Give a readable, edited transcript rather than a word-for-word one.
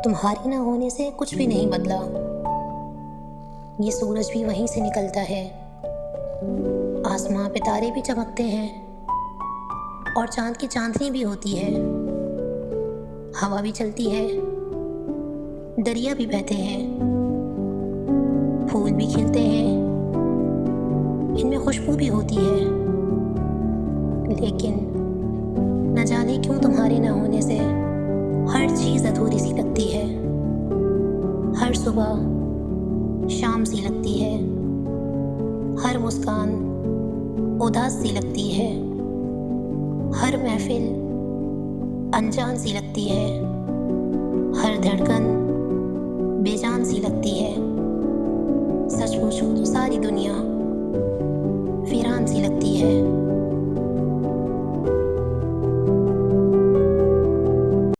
तुम्हारे ना होने से कुछ भी नहीं बदला। ये सूरज भी वहीं से निकलता है, आसमां पे तारे भी चमकते हैं और चांद की चांदनी भी होती है। हवा भी चलती है, दरिया भी बहते हैं, फूल भी खिलते हैं, इनमें खुशबू भी होती है। लेकिन न जाने क्यों तुम्हारे न होने से हर चीज़ अधूरी सी लगती है। हर सुबह शाम सी लगती है, हर मुस्कान उदास सी लगती है, हर महफिल अनजान सी लगती है, हर धड़कन बेजान सी लगती है। सच पूछूं तो सारी दुनिया वीरान सी लगती है।